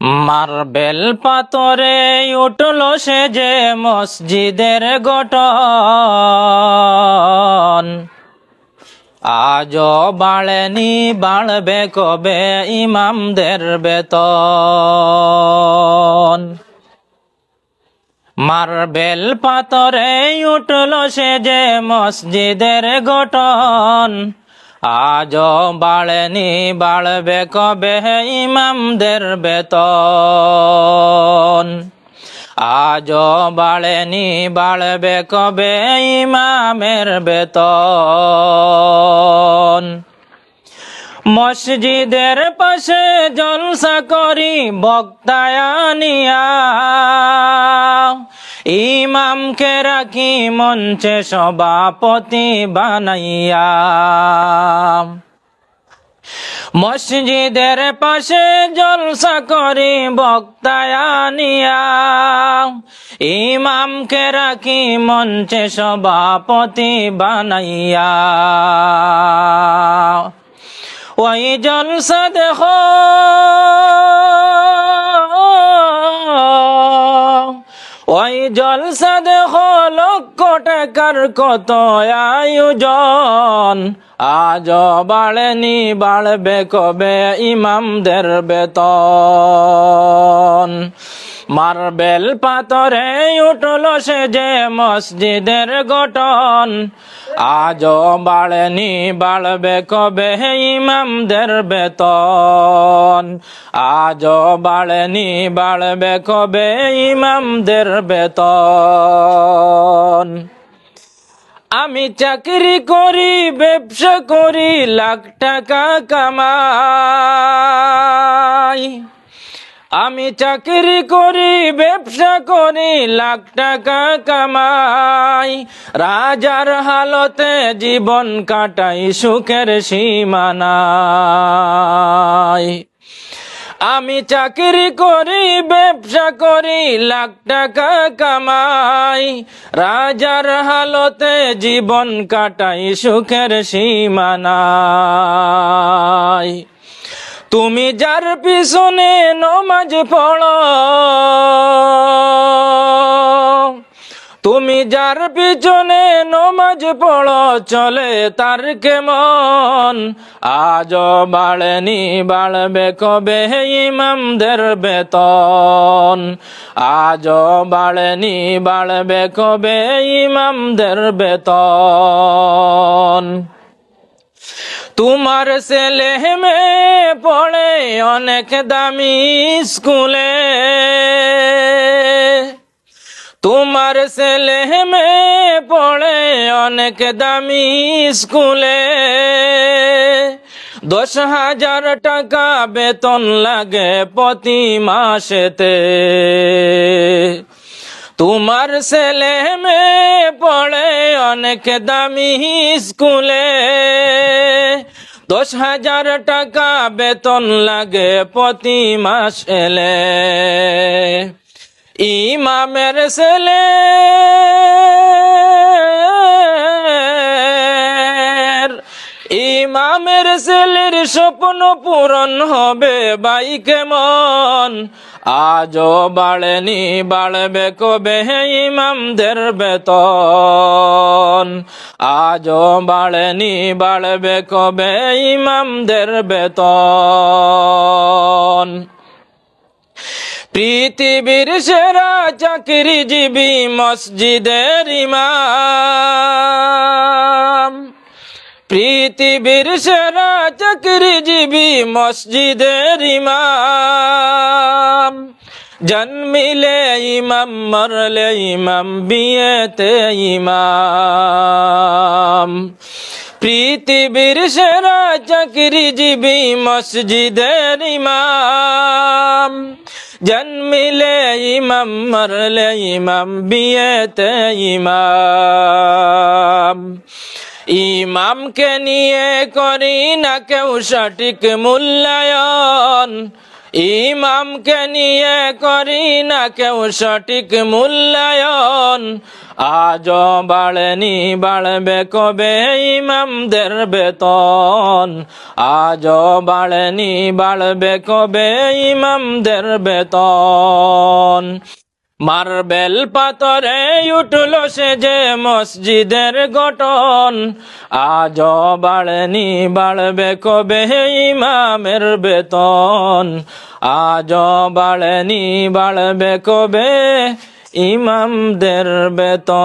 Marble পাথরে উঠল সে যে মসজিদের গঠন, আজও বাড়েনি, বাড়বে কবে ইমামদের বেতন। মার্বেল পাথরে উঠল সে যে মসজিদের গঠন, আজও বাড়েনি, বাড়বে কবে ইমামদের বেতন। আজও বাড়েনি, বাড়বে কবে ইমামের বেতন। মসজিদের পাশে জলসা করি বক্তায়ানিয়া, ইমামকে রাখি মঞ্চে সভাপতি বানাইয়া। মসজিদের পাশে জলসা করি বক্তায়ানিয়া, ইমামকে রাখি মঞ্চে সভাপতি বানাইয়া। ওই জলসা দেখো, ওই জলসা দেখো, লক্ষ টাকার কত আয়োজন, আজও বাড়েনি, বাড়বে কবে ইমামদের বেতন। মার্বেল পাথরে উঠল সে যে মসজিদের গঠন, আজও বাড়েনি, বাড়বে কবে ইমামদের বেতন। আজও বাড়েনি, বাড়বে কবে ইমামদের বেতন। আমি চাকরি করি, ব্যবসা করি, লাখ টাকা কামাই। আমি চাকরি করি, ব্যবসা করি, লাখ টাকা কামাই। রাজার হালতে জীবন কাটাই, সুখের সীমা নাই। আমি চাকরি করি, ব্যবসা করি, লাখ টাকা কামাই। রাজার হালতে জীবন কাটাই, সুখের সীমা নাই। তুমি যার পিছনে নমাজ পড়ো, তুমি যার পিছনে নমাজ পড়ো, চলে তার কেমন, আজও বাড়েনি, বাড়বে কবে ইমামদের বেতন। আজও বাড়েনি, বাড়বে কবে ইমামদের বেতন। তোমার ছেলে মেয়ে পড়ে অনেক দামি স্কুলে, তোমার ছেলে মেয়ে পড়ে অনেক দামি স্কুলে। 10,000 টাকা বেতন লাগে প্রতি মাসেতে। তোমার ছেলে মেয়ে পড়ে অনেক দামি স্কুলে, 10,000 টাকা বেতন লাগে প্রতি মাস এলে। ইমামের ছেলে, ইমামের ছেলের স্বপ্ন পূরণ হবে ভাই কেমন, আজও বাড়েনি, বাড়বে কবে ইমামদের বেতন। আজও বাড়েনি, বাড়বে কবে ইমামদের বেতন। পৃথিবীর সেরা চাকরিজীবী মসজিদের ইমাম, পৃথিবীর সেরা চাকরিজীবী মসজিদের ইমাম। জন্মিলে ইমাম, মরলে ইমাম, বিয়েতে ইমাম। পৃথিবীর সেরা চাকরিজীবী মসজিদের ইমাম। জন্মিলে ইমাম, মরলে ইমাম, বিয়েতে ইমাম। ইমামকে নিয়ে করি না কেউ সঠিক মূল্যায়ন, ইমামকে নিয়ে করি না কেউ সঠিক মূল্যায়ন, আজ বাড়েনি বাড়বে কবে ইমামদের বেতন, আজ বাড়েনি বাড়বে কবে ইমামদের বেতন। মার্বেল পাথরে উঠল সে যে মসজিদের গঠন, আজ বাড়েনি বাড়বে কবে ইমামের বেতন, আজ বাড়েনি বাড়বে কবে ইমামদের বেতন।